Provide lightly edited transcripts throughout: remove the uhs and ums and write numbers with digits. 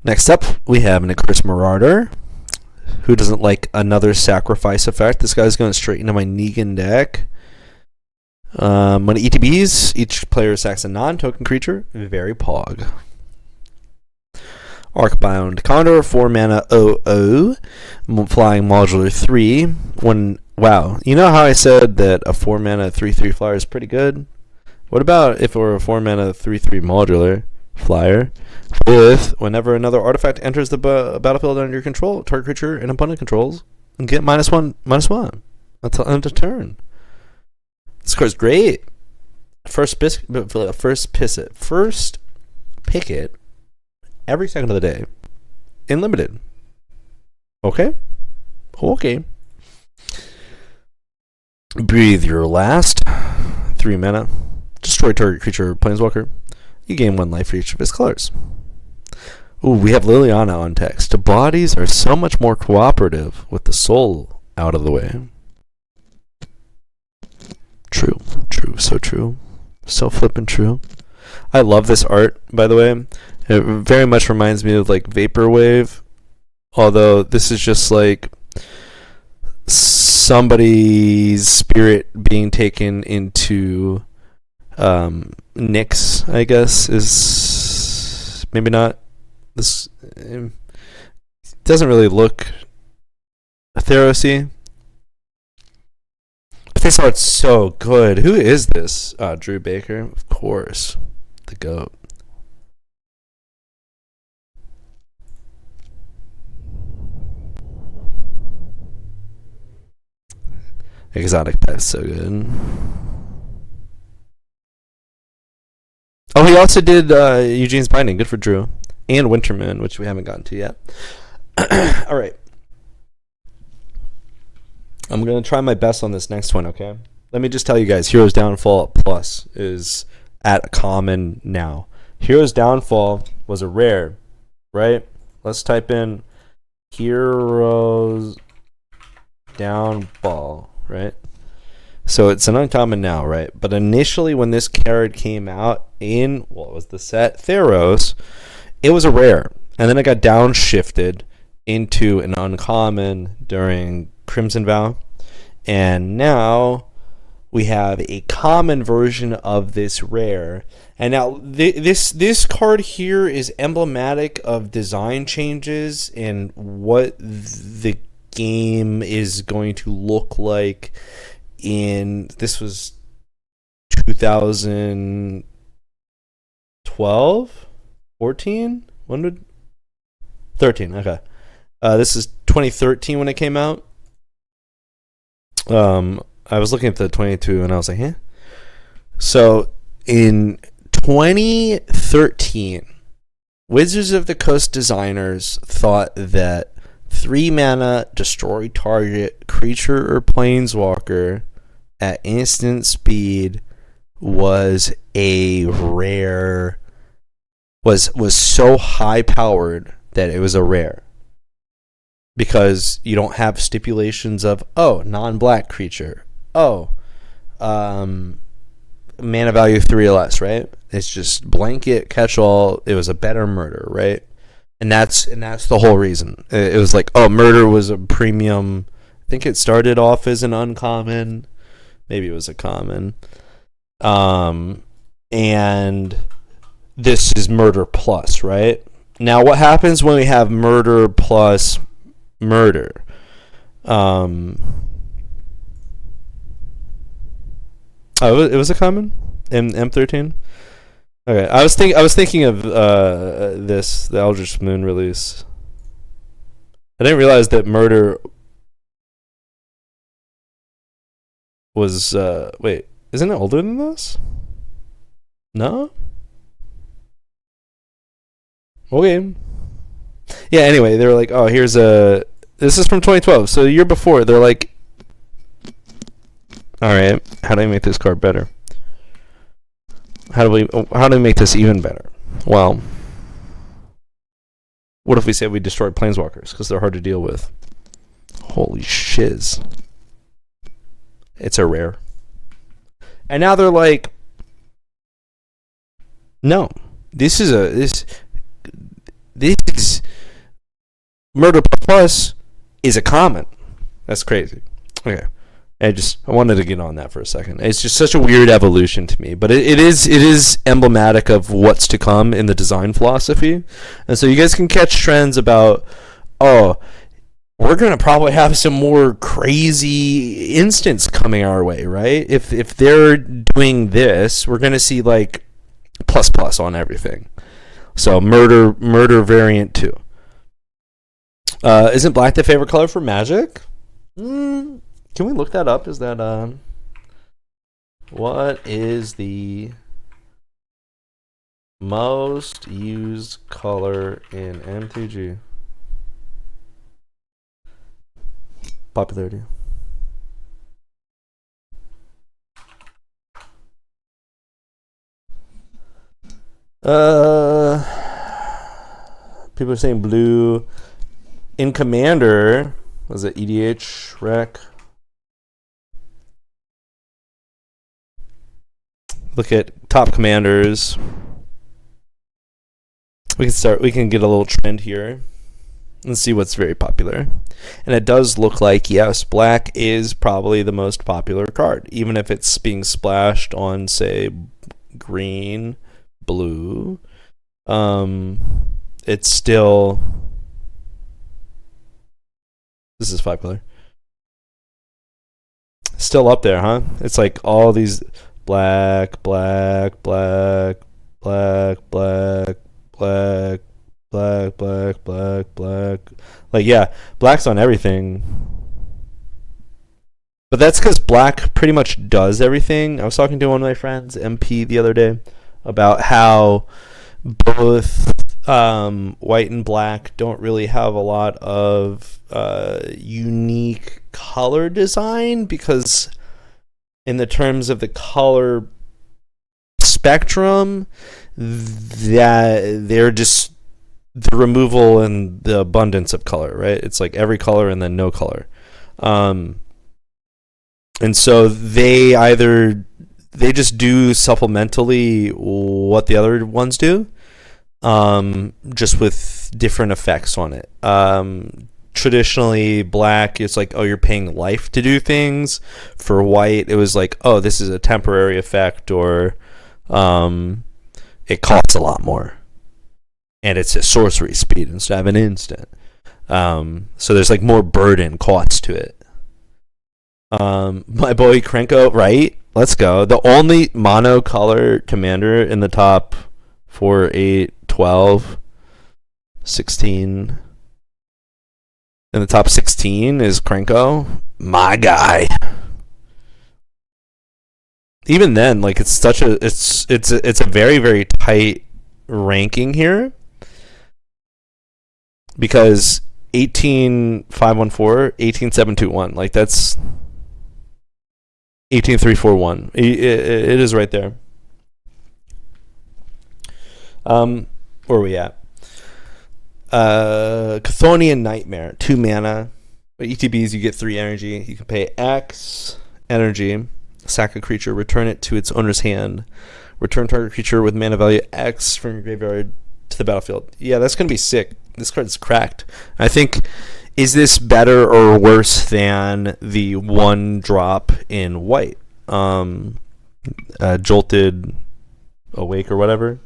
Next up, we have an Accursed Marauder. Who doesn't like another sacrifice effect? This guy's going straight into my Negan deck. When ETBs, each player sacks a non-token creature. Very pog. Arcbound Condor, 4 mana 0/0, flying modular 3. Wow, you know how I said that a 4 mana 3/3 flyer is pretty good? What about if it were a 4 mana 3/3 modular flyer with whenever another artifact enters the battlefield under your control, target creature and opponent controls, and get -1/-1 until end of turn. This card's great. First pick it every second of the day in limited. Okay. Breathe your last. 3 mana. Destroy target creature or planeswalker. You gain 1 life for each of his colors. Ooh, we have Liliana on text. Bodies are so much more cooperative with the soul out of the way. True, so true. So flippin' true. I love this art, by the way. It very much reminds me of like Vaporwave. Although this is just like somebody's spirit being taken into Nyx, I guess, is maybe not this. It doesn't really look Theros-y. But this art's so good. Who is this? Drew Baker, of course, the GOAT. Exotic Pet's so good. Oh, he also did Eugene's Binding. Good for Drew. And Wintermoon, which we haven't gotten to yet. All right. I'm going to try my best on this next one, okay? Let me just tell you guys, Heroes Downfall Plus is at a common now. Heroes Downfall was a rare, right? Let's type in Heroes Downfall, right? So it's an uncommon now, right? But initially when this card came out in, what was the set? Theros, it was a rare. And then it got downshifted into an uncommon during Crimson Vow. And now we have a common version of this rare. And now this card here is emblematic of design changes and what the game is going to look like in, this was 2012, 14, when did 13? Okay, this is 2013 when it came out. I was looking at the 22 and I was like, eh. So in 2013, Wizards of the Coast designers thought that 3 mana destroy target creature or planeswalker at instant speed was a rare, was so high powered that it was a rare. Because you don't have stipulations of, oh, non-black creature, oh, mana value 3 or less, right? It's just blanket catch-all. It was a better murder, right? And that's the whole reason. It was like, oh, murder was a premium. I think it started off as an uncommon. Maybe it was a common. And this is murder plus, right? Now, what happens when we have murder plus murder? Oh, it was a common in M13. Okay, I was thinking of the Eldritch Moon release. I didn't realize that murder was wait, isn't it older than this? No? Okay. Yeah, anyway, they were like, oh, this is from 2012, so the year before, they're like, alright, how do I make this card better? How do we make this even better? Well, what if we say we destroy planeswalkers because they're hard to deal with? Holy shiz. It's a rare. And now they're like, no, this Murder Plus is a common. That's crazy. Okay. I wanted to get on that for a second. It's just such a weird evolution to me, but it is emblematic of what's to come in the design philosophy. And so you guys can catch trends about, oh, we're gonna probably have some more crazy instants coming our way, right? If they're doing this, we're gonna see like plus on everything. So murder variant 2. Isn't black the favorite color for Magic? Can we look that up? Is that what is the most used color in MTG? Popularity. People are saying blue. In Commander, was it EDH Rec? Look at top commanders. We can get a little trend here. Let's see what's very popular. And it does look like, yes, black is probably the most popular card. Even if it's being splashed on, say, green, blue. It's still... This is 5 color. Still up there, huh? It's like all these black, black, black, black, black, black, black, black, black, black. Like, yeah, black's on everything. But that's because black pretty much does everything. I was talking to one of my friends, MP, the other day, about how both white and black don't really have a lot of unique color design, because in the terms of the color spectrum, that they're just the removal and the abundance of color, right? It's like every color and then no color. And so they just do supplementally what the other ones do, just with different effects on it. Traditionally, black, it's like, oh, you're paying life to do things. For white, it was like, oh, this is a temporary effect, or it costs a lot more. And it's a sorcery speed instead of an instant. So there's like more burden costs to it. My boy Krenko, right? Let's go. The only mono-color commander in the top 4, 8, 12, 16. In the top 16 is Krenko. My guy. Even then, like, it's such a it's a very, very tight ranking here, because 18,514, 18,721, like, that's 18,341. It is right there. Where are we at? Chthonian Nightmare, 2 mana. ETBs, you get 3 energy. You can pay X energy, sack a creature, return it to its owner's hand. Return target creature with mana value X from your graveyard to the battlefield. Yeah, that's going to be sick. This card's cracked. I think, is this better or worse than the 1-drop in white? Jolted Awake or whatever?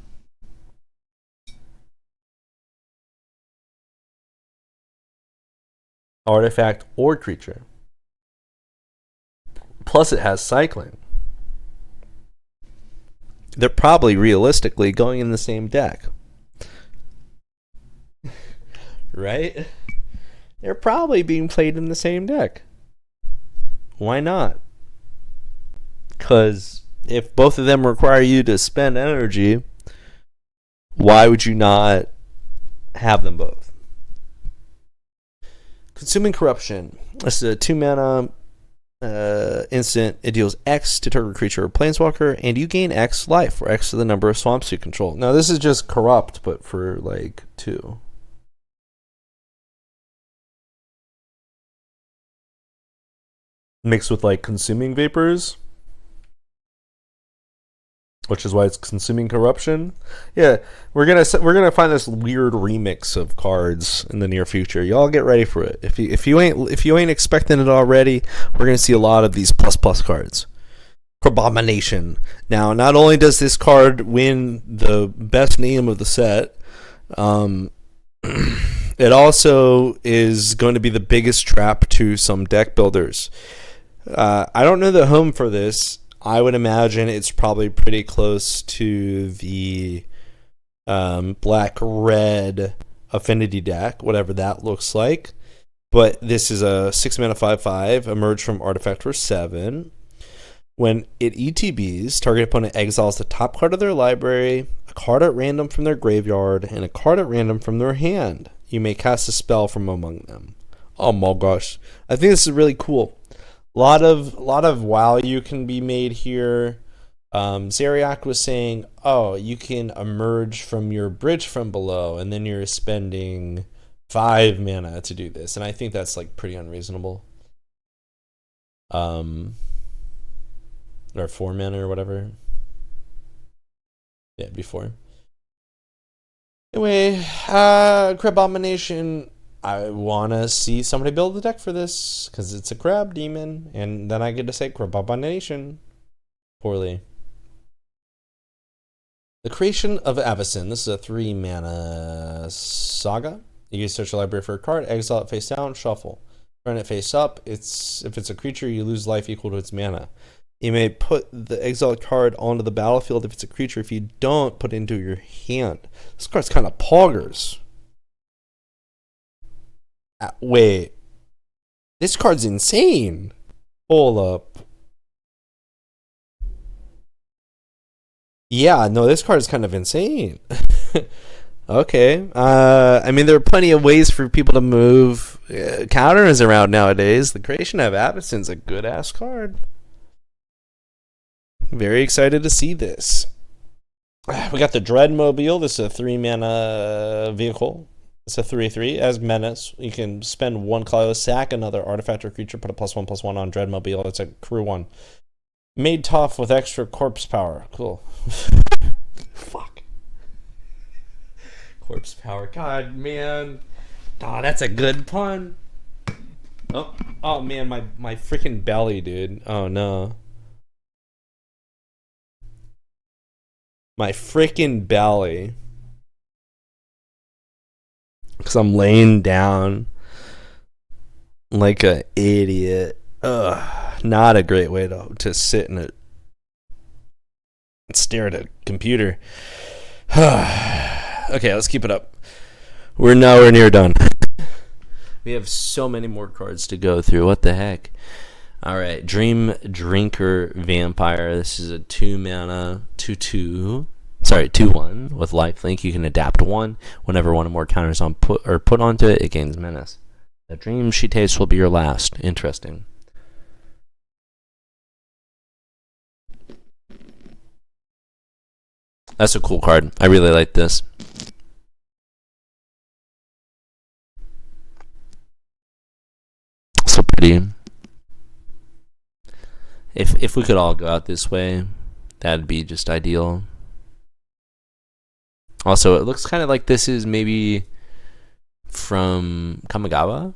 Artifact or creature. Plus, it has cycling. They're probably realistically going in the same deck. Right? They're probably being played in the same deck. Why not? Because if both of them require you to spend energy, why would you not have them both? Consuming Corruption. This is a 2 mana instant. It deals X to target creature or planeswalker, and you gain X life, where X is the number of swamps you control. Now, this is just corrupt, but for like 2. Mixed with like Consuming Vapors. which is why it's consuming corruption. Yeah, we're gonna find this weird remix of cards in the near future. Y'all get ready for it. If you ain't expecting it already, we're gonna see a lot of these plus cards. Abomination. Now, not only does this card win the best name of the set, it also is going to be the biggest trap to some deck builders. I don't know the home for this. I would imagine it's probably pretty close to the black-red affinity deck, whatever that looks like. But this is a 6-mana 5/5, emerge from artifact for 7. When it ETBs, target opponent exiles the top card of their library, a card at random from their graveyard, and a card at random from their hand. You may cast a spell from among them. Oh my gosh. I think this is really cool. A lot of value can be made here. Zeriak was saying, oh, you can emerge from your bridge from below, and then you're spending 5 mana to do this. And I think that's like pretty unreasonable. Or 4 mana or whatever. Yeah, before. Anyway, Crabomination. I want to see somebody build a deck for this because it's a crab demon, and then I get to say Crabomination poorly. The Creation of Avacyn. This is a 3-mana saga. You can search your library for a card, exile it face down, shuffle. Turn it face up. If it's a creature, you lose life equal to its mana. You may put the exiled card onto the battlefield if it's a creature. If you don't, put it into your hand. This card's kind of poggers. Wait. This card's insane. Hold up. Yeah, no, this card is kind of insane. Okay. I mean, there are plenty of ways for people to move counters around nowadays. The Creation of Avacyn's a good-ass card. Very excited to see this. We got the Dreadmobile. This is a 3-mana vehicle. It's a 3/3 as menace. You can spend 1 colorless, sack another artifact or creature, put a +1/+1 on Dreadmobile. It's a crew 1. Made tough with extra corpse power. Cool. Fuck. Corpse power. God, man. Oh, that's a good pun. Oh man, my freaking belly, dude. Oh no. My freaking belly. Because I'm laying down like an idiot. Ugh, not a great way to sit in it and stare at a computer. Okay, let's keep it up. We're nowhere near done. We have so many more cards to go through. What the heck? Alright, Dream Drinker Vampire. This is a 2-mana 2/2. Sorry, 2/1 with lifelink. You can adapt 1 whenever one or more counters on put onto it. It gains menace. The dream she tastes will be your last. Interesting. That's a cool card. I really like this. So pretty. If we could all go out this way, that'd be just ideal. Also, it looks kind of like this is maybe from Kamigawa,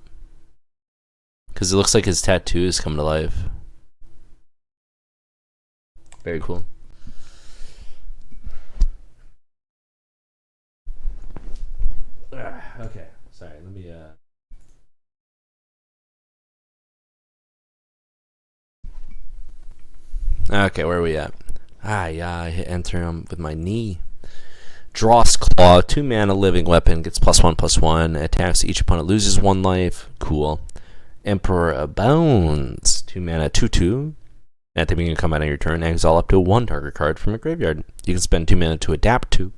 because it looks like his tattoo is coming to life. Very cool. Okay, sorry, let me okay, where are we at? Yeah, I hit enter with my knee. Dross Claw, 2-mana living weapon, gets +1/+1, attacks each opponent, loses 1 life. Cool. Emperor of Bones, 2-mana 2/2. At the beginning of combat on your turn, exile up to 1 target card from a graveyard. You can spend 2 mana to adapt to.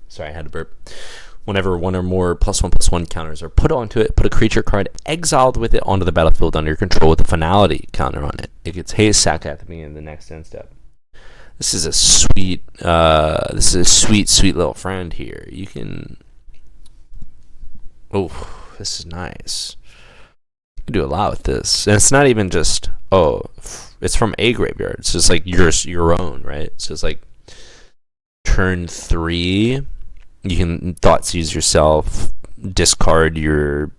Sorry, I had to burp. Whenever 1 or more +1/+1 counters are put onto it, put a creature card exiled with it onto the battlefield under your control with a finality counter on it. It gets haste, sack at the beginning of the next end step. This is a sweet, sweet little friend here. You can. Oh, this is nice. You can do a lot with this, and it's not even just it's from a graveyard. It's just like your own, right? So it's like turn 3, you can Thoughtseize yourself, discard your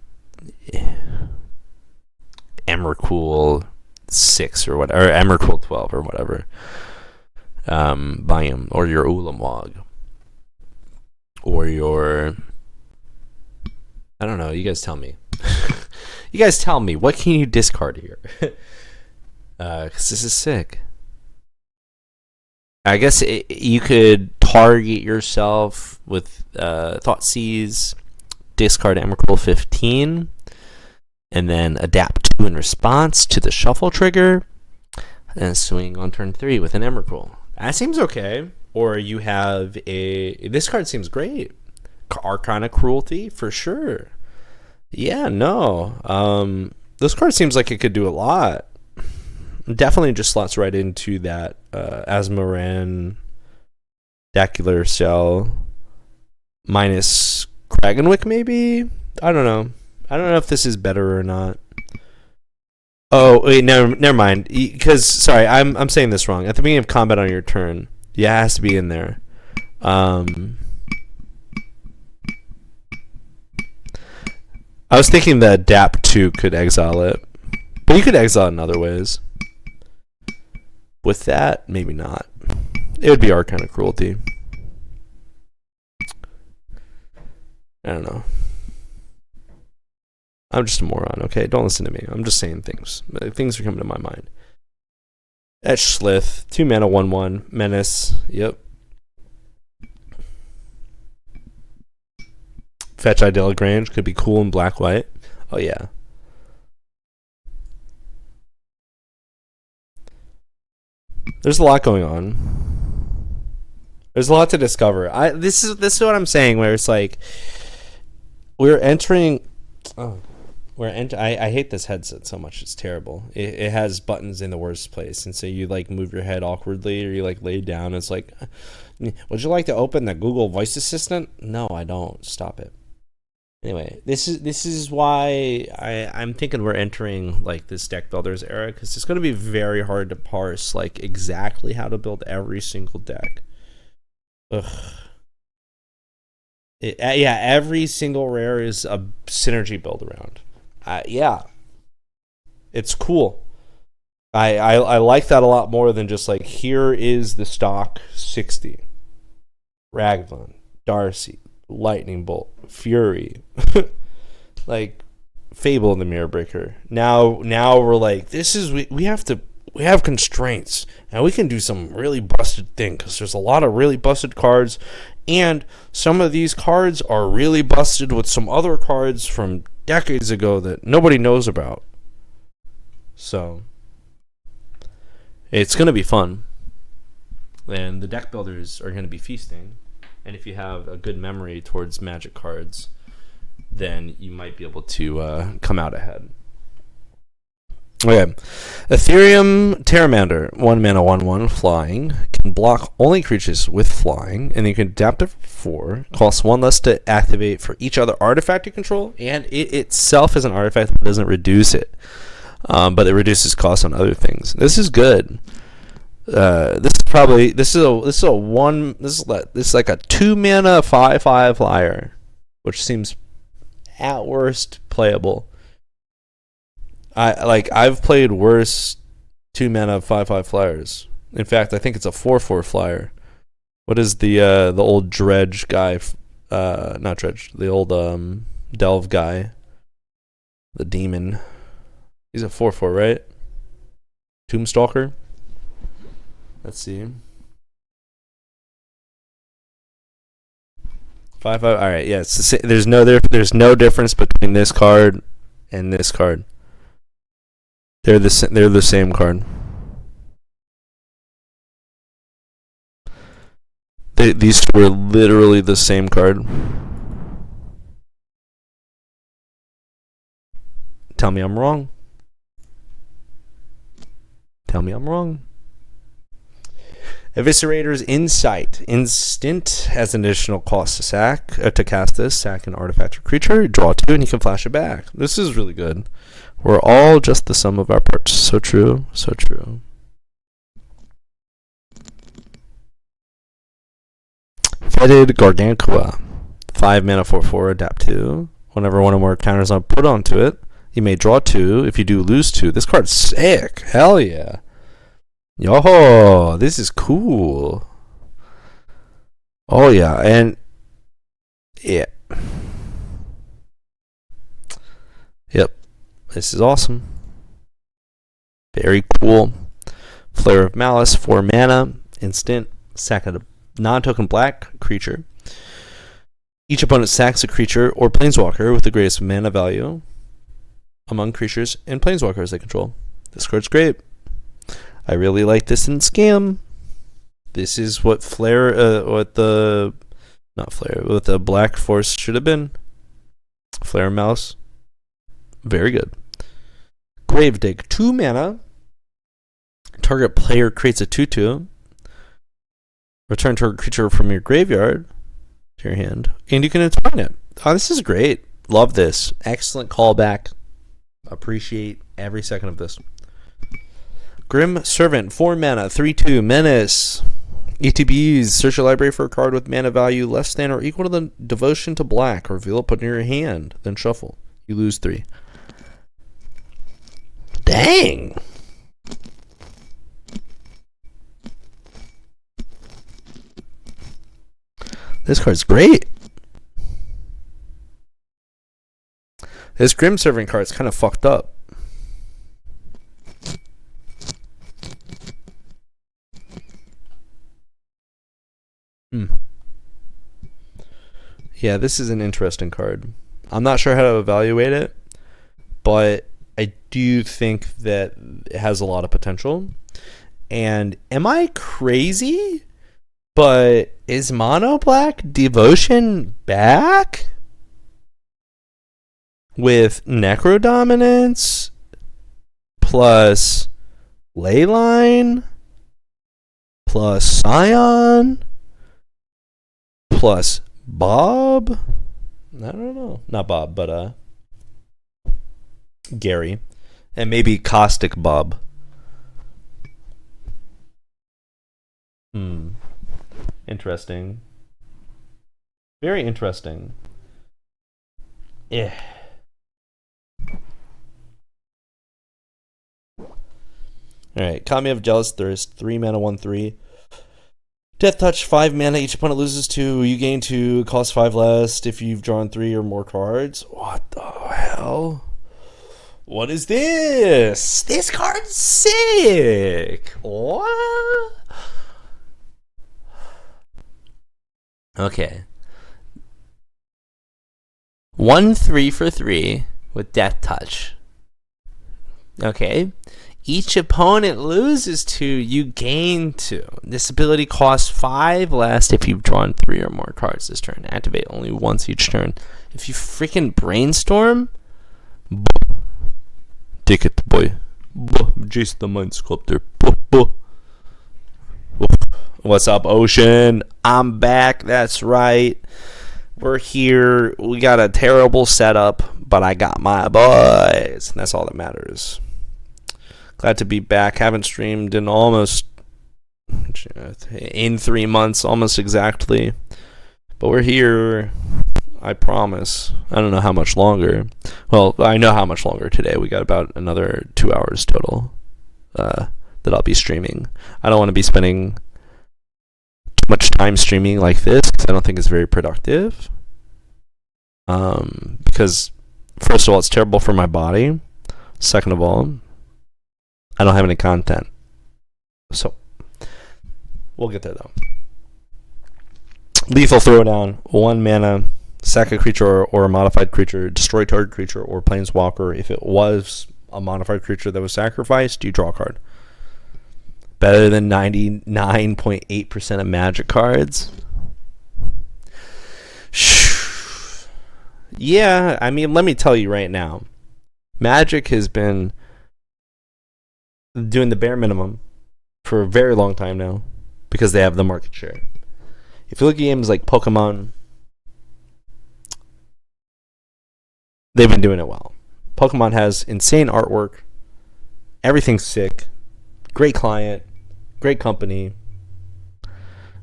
Emrakul 6 or whatever, or Emrakul 12 or whatever, volume, or your Ulamog, or your, I don't know. You guys tell me. You guys tell me, what can you discard here? Because this is sick. I guess you could target yourself with Thoughtseize, discard Emrakul 15, and then adapt 2 in response to the shuffle trigger, and swing on turn 3 with an Emrakul. That seems okay. Or you have this card seems great. Arcana Cruelty, for sure. Yeah, no. This card seems like it could do a lot. Definitely just slots right into that Asmoran, Dacular Cell, minus Kragenwick, maybe? I don't know. I don't know if this is better or not. Oh, wait, never mind. Because, sorry, I'm saying this wrong. At the beginning of combat on your turn, yeah, it has to be in there. I was thinking that Adapt 2 could exile it. But you could exile it in other ways. With that, maybe not. It would be Arcana Cruelty. I don't know. I'm just a moron, okay? Don't listen to me. I'm just saying things. Things are coming to my mind. Etch Slith, 2 mana, 1/1. Menace, yep. Fetch Idyllic Grange could be cool in black-white. Oh, yeah. There's a lot going on. There's a lot to discover. This is what I'm saying, where it's like we're entering. I hate this headset so much. It's terrible. It has buttons in the worst place, and so you like move your head awkwardly, or you like lay down. It's like, would you like to open the Google Voice Assistant? No, I don't. Stop it. Anyway, this is why I'm thinking we're entering like this deck builders era, because it's going to be very hard to parse like exactly how to build every single deck. Ugh. Yeah, every single rare is a synergy build around. Yeah, it's cool. I like that a lot more than just like, here is the stock 60. Ragvan, Darcy, Lightning Bolt, Fury, like Fable and the Mirror Breaker. Now we're like, we have constraints, and we can do some really busted thing, because there's a lot of really busted cards, and some of these cards are really busted with some other cards from decades ago that nobody knows about. So it's going to be fun, and the deck builders are going to be feasting. And if you have a good memory towards Magic cards, then you might be able to come out ahead. Okay. Ethereum Terramander, 1 mana, 1/1, flying. Can block only creatures with flying, and you can adapt it for 4. Costs 1 less to activate for each other artifact you control, and it itself is an artifact that doesn't reduce it. But it reduces costs on other things. This is good. This is like a 2 mana 5/5 flyer, which seems at worst playable. I've played worse 2 mana 5/5 flyers. In fact, I think it's a 4/4 flyer. What is the old Dredge guy? Not Dredge. The old Delve guy. The demon. He's a 4/4, right? Tombstalker. Let's see. 5/5. All right. Yeah. There's no difference between this card and this card. They're the same card. These two are literally the same card. Tell me I'm wrong. Tell me I'm wrong. Eviscerator's Insight. Instant has an additional cost to cast this. Sack an artifact or creature. Draw 2 and you can flash it back. This is really good. We're all just the sum of our parts. So true. So true. Fetid Gargantua. 5 mana 4/4. Adapt 2. Whenever one or more counters are put onto it, you may draw 2. If you do, lose 2. This card's sick. Hell yeah. Yo, this is cool. Oh yeah, and yeah. Yep. This is awesome. Very cool. Flare of Malice, 4 mana, instant, sack a non-token black creature. Each opponent sacks a creature or planeswalker with the greatest mana value among creatures and planeswalkers they control. This card's great. I really like this in Scam. This is what what the Black Force should have been. Flare Mouse. Very good. Gravedigg, 2 mana. Target player creates a 2/2. Return target creature from your graveyard to your hand, and you can entwine it. Oh, this is great. Love this. Excellent callback. Appreciate every second of this. Grim Servant, 4 mana, 3/2, menace. ETBs, search your library for a card with mana value less than or equal to the devotion to black. Reveal it, put it in your hand, then shuffle. You lose 3. Dang! This card's great. This Grim Servant card's kind of fucked up. Yeah, this is an interesting card. I'm not sure how to evaluate it, but I do think that it has a lot of potential. And am I crazy? But is Mono Black Devotion back? With Necro Dominance plus Leyline plus Scion plus Bob? I don't know. Not Bob, but Gary. And maybe Caustic Bob. Interesting. Very interesting. Yeah. Alright, Kami of Jealous Thirst, 3 mana, 1/3. Death Touch, 5 mana, each opponent loses 2. You gain 2, cost 5 less if you've drawn 3 or more cards. What the hell? What is this? This card's sick! What? Okay. 1/3 for 3 with Death Touch. Okay. Each opponent loses 2, you gain 2. This ability costs 5 less if you've drawn 3 or more cards this turn. Activate only once each turn. If you freaking brainstorm, take it, boy. Jace the Mind Sculptor. What's up, Ocean? I'm back. That's right. We're here. We got a terrible setup, but I got my boys. And that's all that matters. Glad to be back. Haven't streamed in 3 months, almost exactly. But we're here. I promise. I don't know how much longer. Well, I know how much longer today. We got about another 2 hours total that I'll be streaming. I don't want to be spending too much time streaming like this because I don't think it's very productive. Because first of all, it's terrible for my body. Second of all, I don't have any content. So, we'll get there though. Lethal Throwdown, 1 mana, sack a creature or a modified creature, destroy target creature or planeswalker. If it was a modified creature that was sacrificed, you draw a card. Better than 99.8% of Magic cards. Yeah, I mean, let me tell you right now. Magic has been doing the bare minimum for a very long time now because they have the market share. If you look at games like Pokemon, they've been doing it well. Pokemon has insane artwork. Everything's sick. Great client. Great company.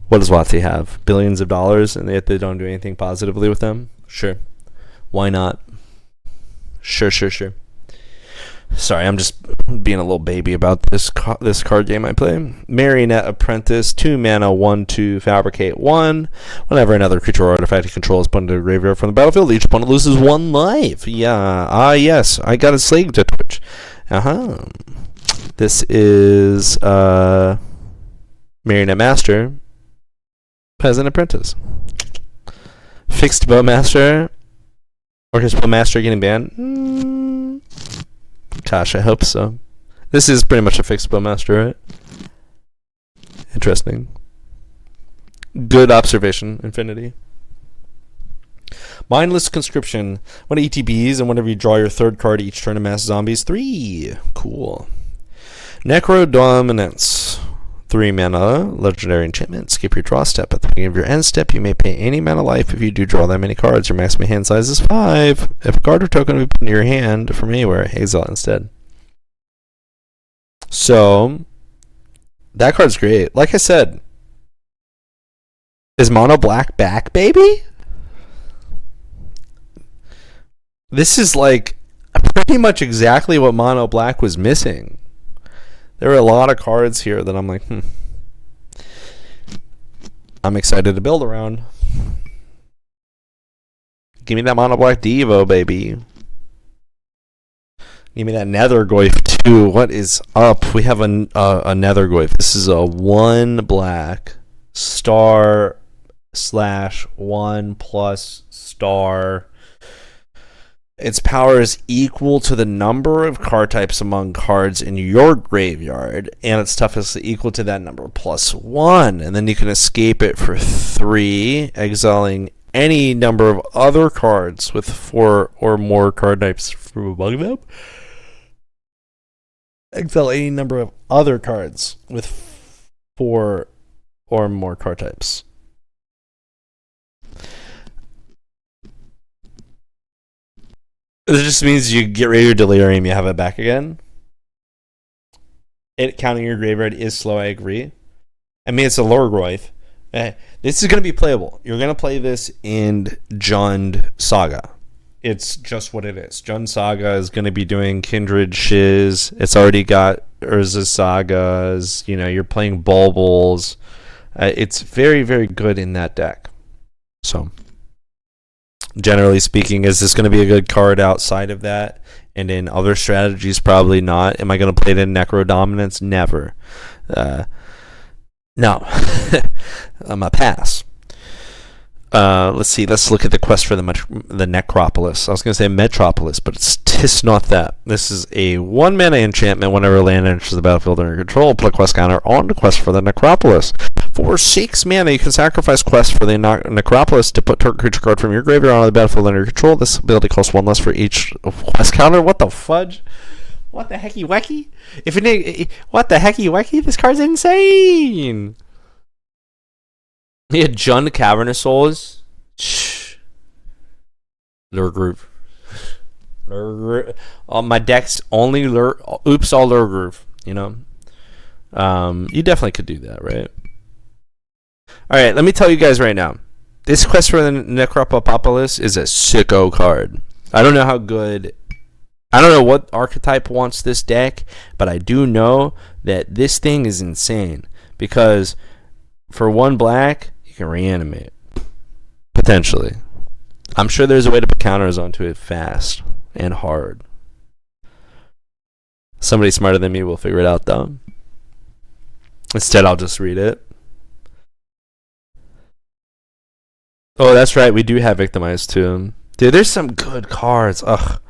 What does WotC have? Billions of dollars, and yet they don't do anything positively with them? Sure. Why not? Sure. Sorry, I'm just being a little baby about this card game I play. Marionette Apprentice, 2 mana, 1/2, fabricate 1. Whenever another creature or artifact you control is put into the graveyard from the battlefield, each opponent loses 1 life. Yeah, yes, I got a slave to Twitch. This is Marionette Master, Peasant Apprentice. Fixed Bowmaster, Orcust Bowmaster getting banned? Gosh, I hope so. This is pretty much a fixed Bowmaster, right? Interesting. Good observation, Infinity. Mindless Conscription. 1 ETBs, and whenever you draw your 3rd card each turn, amass zombies 3. Cool. Necro Dominance. 3 mana, legendary enchantment. Skip your draw step. At the beginning of your end step, you may pay any mana life if you do draw that many cards. Your maximum hand size is 5. If a card or token will be put into your hand from anywhere, exile it instead. So, that card's great. Like I said, is Mono Black back, baby? This is like pretty much exactly what Mono Black was missing. There are a lot of cards here that I'm like, I'm excited to build around. Give me that Mono Black Devo, baby. Give me that Nethergoyf too. What is up? We have a Nethergoyf. This is a 1 black star / 1 plus star. Its power is equal to the number of card types among cards in your graveyard, and its toughness is equal to that number plus 1. And then you can escape it for 3, exiling any number of other cards with 4 or more card types from among them. Exile any number of other cards with 4 or more card types. It just means you get rid of your Delirium, you have it back again. It counting your graveyard is slow, I agree. I mean, it's a Lurgroyf. This is going to be playable. You're going to play this in Jund Saga. It's just what it is. Jund Saga is going to be doing Kindred Shiz. It's already got Urza Sagas. You know, you're playing Bulbuls. It's very, very good in that deck. So, generally speaking, is this going to be a good card outside of that? And in other strategies, probably not. Am I going to play it in Necro Dominance? Never. No. I'm a pass. Let's see. Let's look at the quest for the Necropolis. I was going to say Metropolis, but it's not that. This is a 1 mana enchantment. Whenever land enters the battlefield under your control, put a quest counter on the quest for the Necropolis. For 6 mana, you can sacrifice quest for the Necropolis to put target creature card from your graveyard on the battlefield under your control. This ability costs 1 less for each quest counter. What the fudge? What the hecky wacky? What the hecky wacky? This card's insane. Yeah, Jund Cavernous Souls. Lurgroove. My deck's only oops, all Lurgroove, you know. You definitely could do that, right? Alright, let me tell you guys right now. This quest for the Necropolis is a sicko card. I don't know how good. I don't know what archetype wants this deck, but I do know that this thing is insane. Because for 1 black, you can reanimate. Potentially. I'm sure there's a way to put counters onto it fast and hard. Somebody smarter than me will figure it out, though. Instead, I'll just read it. Oh, that's right. We do have Victimized, too. Dude, there's some good cards. Ugh.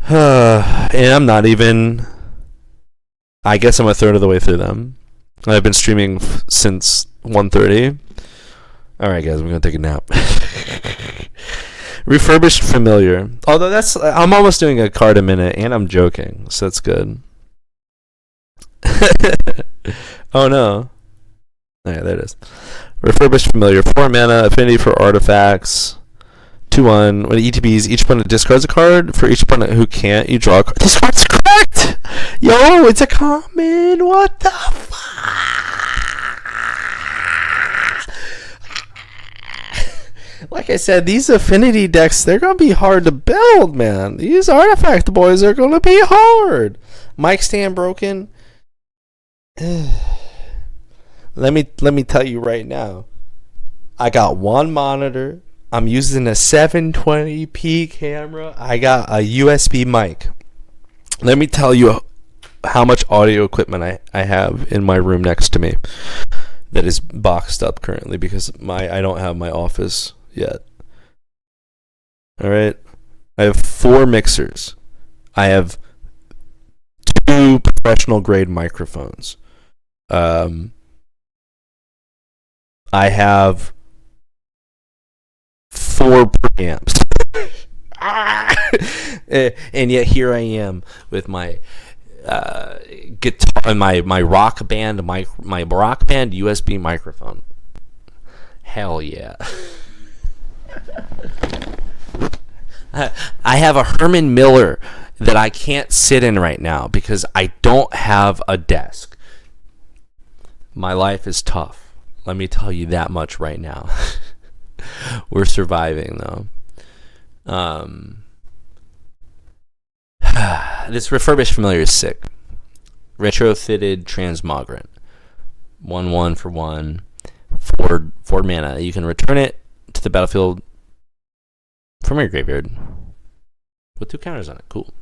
And I'm not even. I guess I'm a third of the way through them. I've been streaming since 1:30. Alright, guys, I'm going to take a nap. Refurbished Familiar. Although I'm almost doing a card a minute, and I'm joking, so that's good. Oh, no. Yeah, there it is. Refurbished familiar. 4 mana, affinity for artifacts. 2/1. When ETBs, each opponent discards a card. For each opponent who can't, you draw a card. This card's correct! Yo, it's a common. What the fuck? Like I said, these affinity decks, they're going to be hard to build, man. These artifact boys are going to be hard. Mic stand broken. Let me tell you right now. I got one monitor. I'm using a 720p camera. I got a USB mic. Let me tell you how much audio equipment I have in my room next to me that is boxed up currently because I don't have my office yet. All right. I have 4 mixers. I have 2 professional grade microphones. I have 4 preamps. And yet here I am with my guitar, my rock band, my rock band USB microphone. Hell yeah. I have a Herman Miller that I can't sit in right now because I don't have a desk. My life is tough. Let me tell you that much right now. We're surviving though. This refurbished familiar is sick. Retrofitted transmogrant. 1/1 for 1. 4 mana. You can return it to the battlefield from your graveyard with 2 counters on it. Cool.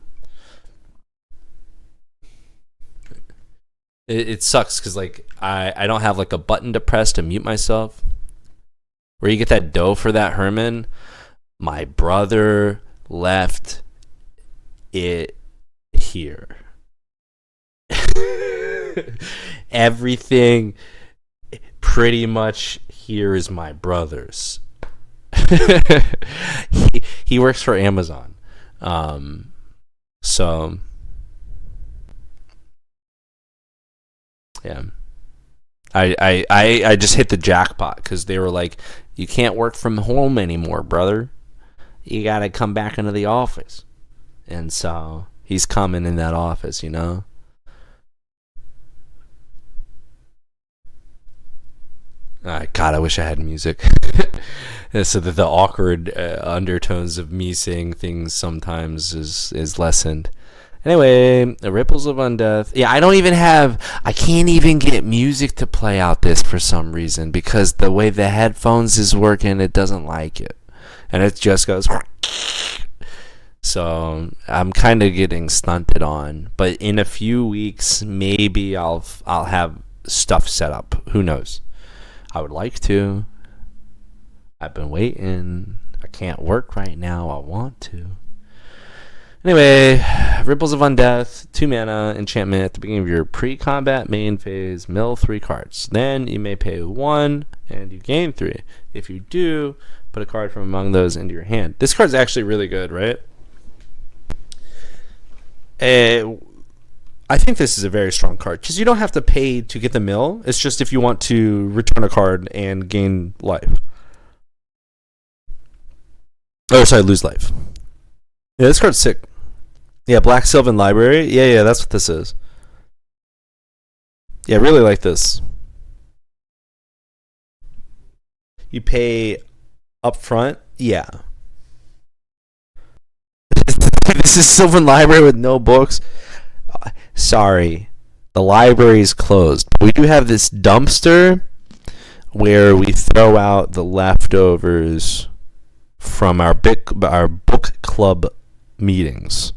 It sucks because like I don't have like a button to press to mute myself. Where you get that dough for that Herman, my brother left it here. Everything pretty much here is my brother's. He works for Amazon. So yeah. I just hit the jackpot because they were like, you can't work from home anymore, brother. You got to come back into the office. And so he's coming in that office, you know? God, I wish I had music. So that the awkward undertones of me saying things sometimes is lessened. Anyway, the Ripples of Undeath. Yeah, I can't even get music to play out this for some reason because the way the headphones is working, it doesn't like it. And it just goes. So I'm kind of getting stunted on. But in a few weeks, maybe I'll have stuff set up. Who knows? I would like to. I've been waiting. I can't work right now. I want to. Anyway, Ripples of Undeath, 2 mana, enchantment at the beginning of your pre-combat main phase, mill 3 cards. Then you may pay 1 and you gain 3. If you do, put a card from among those into your hand. This card's actually really good, right? I think this is a very strong card because you don't have to pay to get the mill. It's just if you want to return a card and gain life. Oh, sorry, lose life. Yeah, this card's sick. Yeah, Black Sylvan Library. Yeah, that's what this is. Yeah, I really like this. You pay up front. Yeah. This is Sylvan Library with no books. Sorry, the library is closed. We do have this dumpster where we throw out the leftovers from our book club meetings.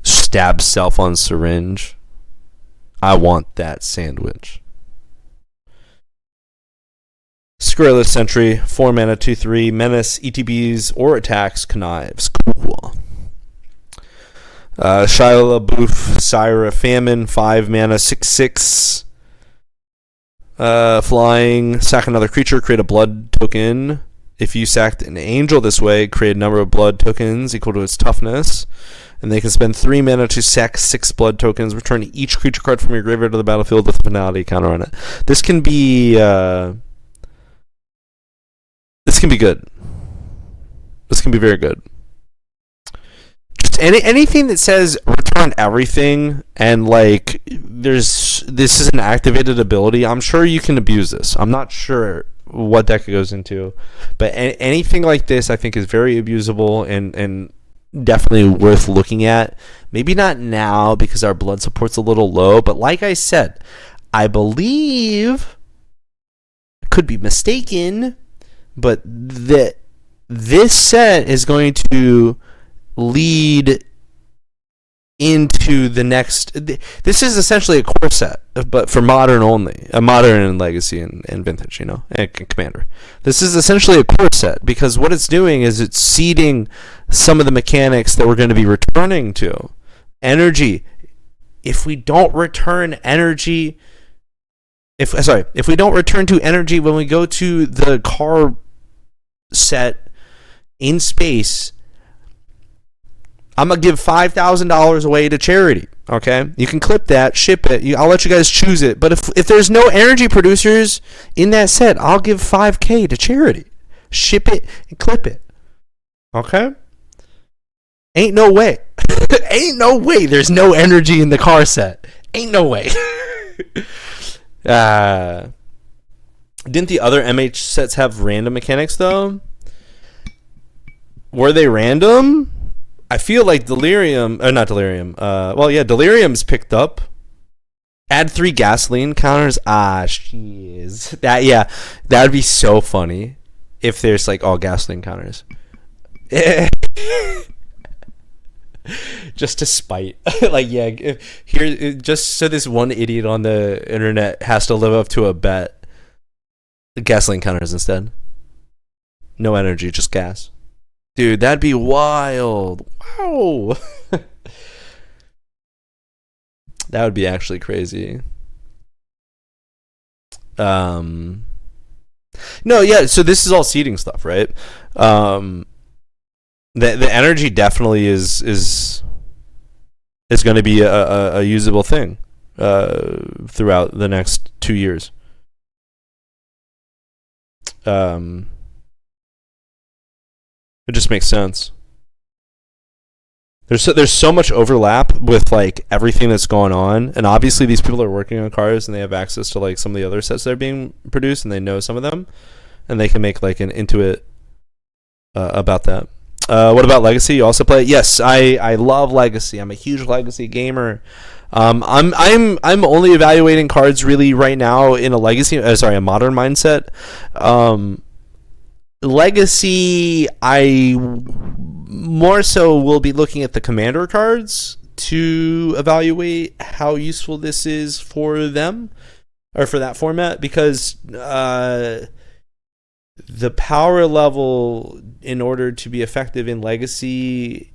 Stab self on syringe. I want that sandwich. Scurrilous Sentry, 4 mana, 2/3, menace, ETBs, or attacks, connives. Cool. Shia LaBeouf, Syra, Famine, 5 mana, 6/6. Flying, sack another creature, create a blood token. If you sacked an angel this way, create a number of blood tokens equal to its toughness, and they can spend 3 mana to sack 6 blood tokens. Return each creature card from your graveyard to the battlefield with a finality counter on it. This can be good. This can be very good. Just anything that says return everything and like this is an activated ability. I'm sure you can abuse this. I'm not sure what deck it goes into, but anything like this I think is very abusable and definitely worth looking at. Maybe not now because our blood support's a little low, but like I said, I believe, could be mistaken, but that this set is going to lead into the next. This is essentially a core set, but for modern only, a modern and legacy and vintage, and commander. This is essentially a core set because what it's doing is it's seeding some of the mechanics that we're going to be returning to. Energy. If we don't return energy, if we don't return to energy when we go to the car set in space, I'm going to give $5,000 away to charity, okay? You can clip that, ship it. I'll let you guys choose it. But if there's no energy producers in that set, I'll give $5,000 to charity. Ship it and clip it, okay? Ain't no way. Ain't no way there's no energy in the car set. Ain't no way. Didn't the other MH sets have random mechanics, though? Were they random? I feel like Delirium, or not Delirium. Delirium's picked up. Add 3 gasoline counters. Jeez. That would be so funny if there's like all gasoline counters. Just to spite. Here, just so this one idiot on the internet has to live up to a bet. Gasoline counters instead. No energy, just gas. Dude, that'd be wild. Wow. That would be actually crazy. So this is all seeding stuff, right? The energy definitely is going to be a usable thing throughout the next 2 years. It just makes sense. There's so much overlap with like everything that's going on, and obviously these people are working on cars and they have access to like some of the other sets that are being produced, and they know some of them, and they can make like an Intuit about that. What about Legacy? You also play? Yes, I love Legacy. I'm a huge Legacy gamer. I'm only evaluating cards really right now in a a modern mindset. Legacy, I more so will be looking at the commander cards to evaluate how useful this is for them or for that format, because the power level in order to be effective in Legacy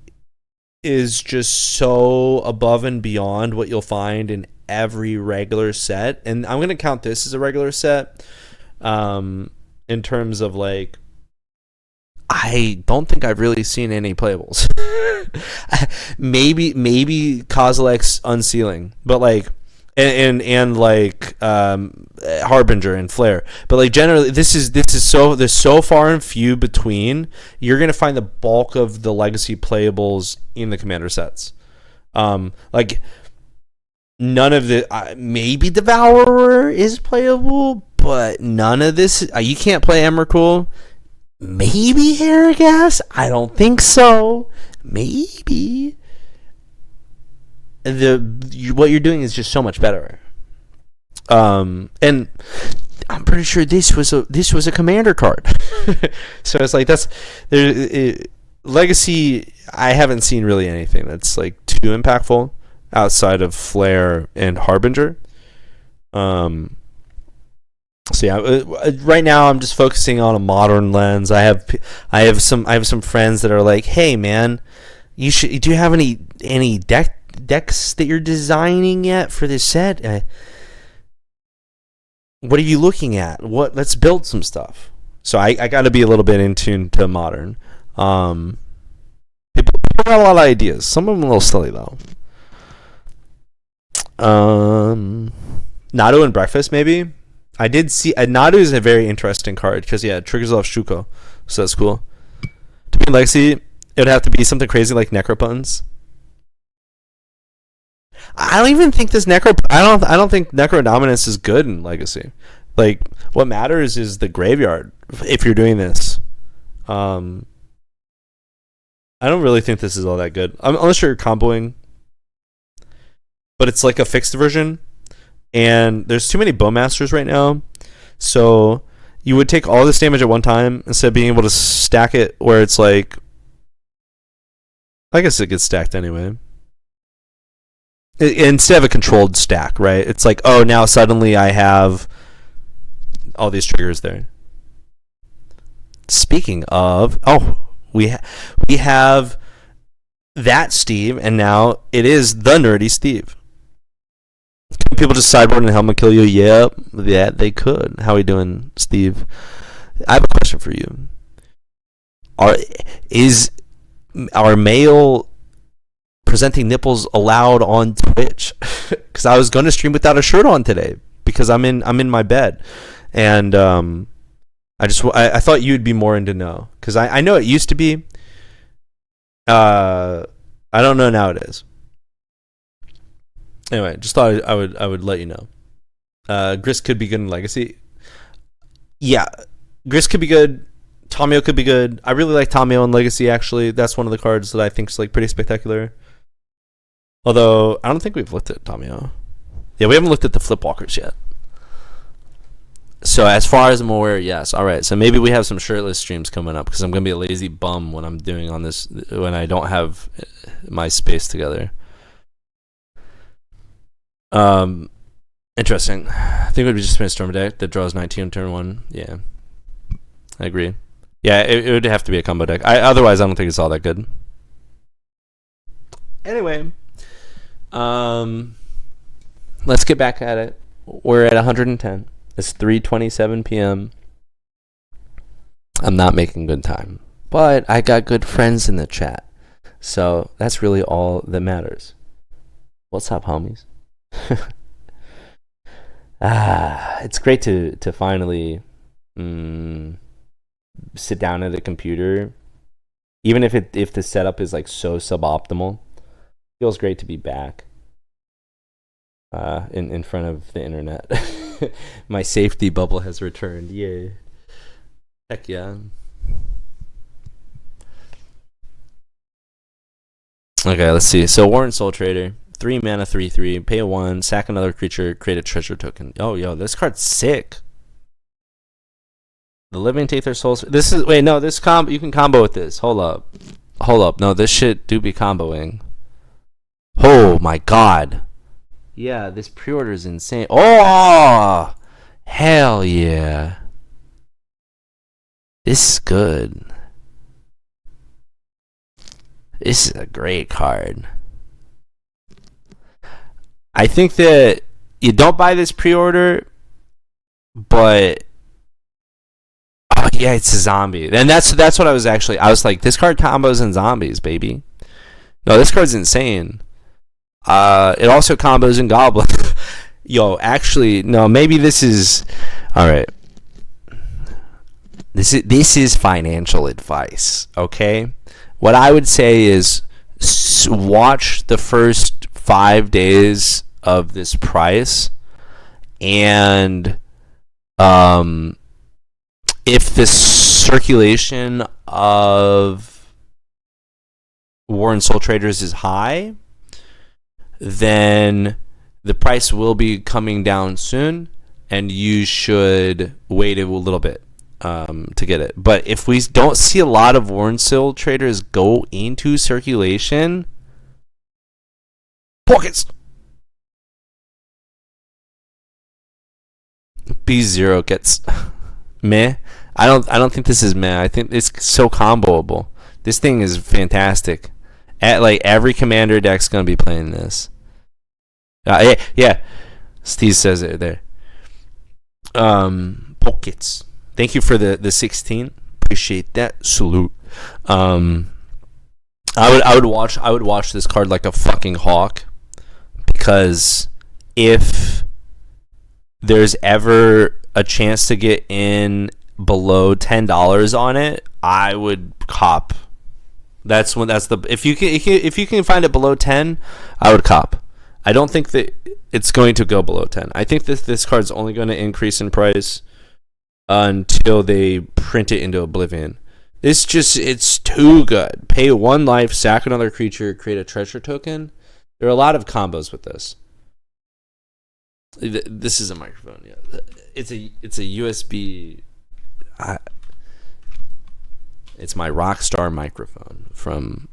is just so above and beyond what you'll find in every regular set. And I'm going to count this as a regular set in terms of like, I don't think I've really seen any playables. maybe Kozilek's Unsealing, but like, and like Harbinger and Flare, but like generally this is there's so far and few between. You're gonna find the bulk of the Legacy playables in the commander sets. Like none of the maybe Devourer is playable, but none of this. You can't play Emrakul. Maybe Haragas? I don't think so. Maybe. What you're doing is just so much better. And I'm pretty sure this was a commander card. So it's like Legacy. I haven't seen really anything that's like too impactful outside of Flare and Harbinger. So yeah, right now I'm just focusing on a modern lens. I have some friends that are like, "Hey man, do you have any decks that you're designing yet for this set? What are you looking at? Let's build some stuff." So I got to be a little bit in tune to modern. People got a lot of ideas. Some of them a little silly though. Nadu and Breakfast maybe. I did see Nadu is a very interesting card because it triggers off Shuko, so that's cool. To be Legacy, it would have to be something crazy like Necropons. I don't even think this I don't think Necro Dominance is good in Legacy. Like, what matters is the graveyard if you're doing this. I don't really think this is all that good. Unless you're comboing. But it's like a fixed version. And there's too many Bowmasters right now. So you would take all this damage at one time instead of being able to stack it where it's like... I guess it gets stacked anyway. Instead of a controlled stack, right? It's like, oh, now suddenly I have all these triggers there. Speaking of, we have that Steve, and now it is the nerdy Steve. Can people just sideboard and helmet kill you? Yep, yeah, they could. How are we doing, Steve? I have a question for you. Are male presenting nipples allowed on Twitch? Because I was going to stream without a shirt on today because I'm in my bed, and I thought you'd be more into know because I know it used to be. I don't know now it is. Anyway, just thought I would let you know. Gris could be good in Legacy. Yeah, Gris could be good. Tomio could be good. I really like Tomio in Legacy, actually. That's one of the cards that I think is like pretty spectacular. Although, I don't think we've looked at Tomio. Yeah, we haven't looked at the Flipwalkers yet. So, as far as I'm aware, yes. Alright, so maybe we have some shirtless streams coming up because I'm going to be a lazy bum when I'm doing on this, when I don't have my space together. Interesting. I think it would be just a Storm deck that draws 19 on turn 1. Yeah. I agree. Yeah, it would have to be a combo deck. Otherwise, I don't think it's all that good. Anyway, let's get back at it. We're at 110. It's 3:27 p.m. I'm not making good time, but I got good friends in the chat, so that's really all that matters. What's up, homies? It's great to finally sit down at a computer, even if the setup is like so suboptimal. Feels great to be back in front of the internet. My safety bubble has returned. Yay. Heck yeah. Okay, let's see. So Warren Soul Trader, 3 mana, 3/3, pay a 1, sack another creature, create a treasure token. Oh, yo, this card's sick. The Living Tather Souls. This is wait, no, this you can combo with this. Hold up. No, this shit do be comboing. Oh my god. Yeah, this pre-order is insane. Oh, hell yeah. This is good. This is a great card. I think that you don't buy this pre-order, but oh yeah, it's a zombie. And that's what I was like, this card combos in zombies, baby. No, this card's insane. It also combos in Goblin. Yo, actually, no, maybe this is alright. This is financial advice, okay? What I would say is watch the first 5 days of this price, and if the circulation of Warren Soul Traders is high, then the price will be coming down soon, and you should wait a little bit to get it. But if we don't see a lot of Warren Soul Traders go into circulation, pockets. B0 gets meh. I don't think this is meh. I think it's so comboable. This thing is fantastic. Like every commander deck's gonna be playing this. Yeah. Steve says it there. Pockets. Thank you for the 16. Appreciate that. Salute. I would watch this card like a fucking hawk, because if there's ever a chance to get in below $10 on it, I would cop. If you can find it below 10, I would cop. I don't think that it's going to go below 10. I think that this card's only going to increase in price until they print it into oblivion. It's too good. Pay 1 life, sack another creature, create a treasure token. There are a lot of combos with this. This is a microphone. Yeah, it's a USB. It's my Rockstar microphone from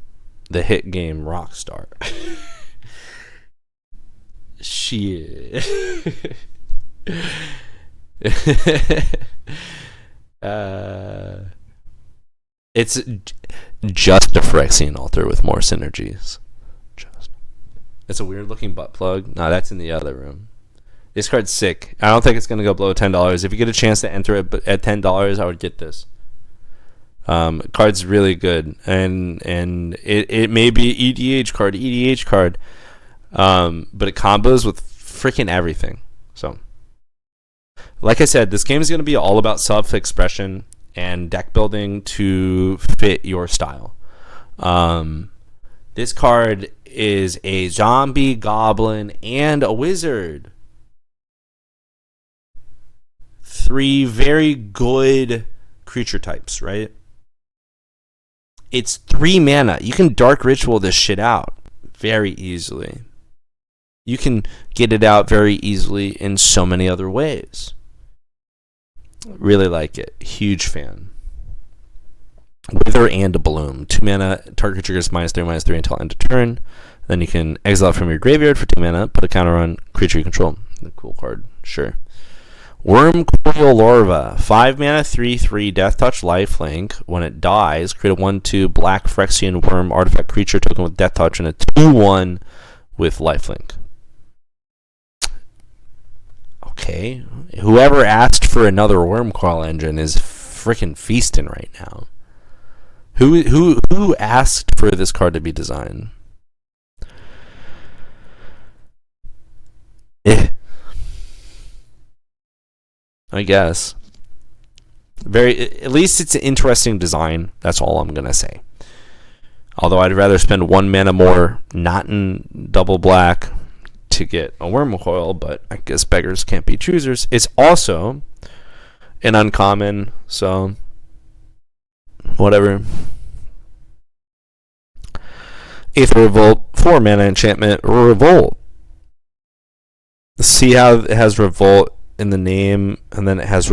the hit game Rockstar. Shit. It's just a Phyrexian altar with more synergies. It's a weird looking butt plug. No, that's in the other room. This card's sick. I don't think it's going to go below $10. If you get a chance to enter it at $10, I would get this. Card's really good, and it may be EDH card, but it combos with freaking everything. So, like I said, this game is going to be all about self-expression and deck building to fit your style. This card is a zombie, goblin, and a wizard. 3 very good creature types, right? It's 3 mana. You can Dark Ritual this shit out very easily. You can get it out very easily in so many other ways. Really like it. Huge fan. Wither and a Bloom. 2 mana. Target creature gets -3/-3 until end of turn. Then you can exile from your graveyard for 2 mana. Put a counter on creature you control. A cool card. Sure. Wormcoil Larva, 5 mana, 3/3, Death Touch, lifelink. When it dies, create a 1/2 black Phyrexian worm artifact creature token with Death Touch and a 2/1 with lifelink. Okay, whoever asked for another Wormcoil engine is freaking feasting right now. Who asked for this card to be designed? I guess. At least it's an interesting design. That's all I'm gonna say. Although I'd rather spend 1 mana more, not in double black, to get a Wormcoil, but I guess beggars can't be choosers. It's also an uncommon, so whatever. Aether Revolt, 4 mana enchantment, Revolt. See how it has Revolt in the name, and then it has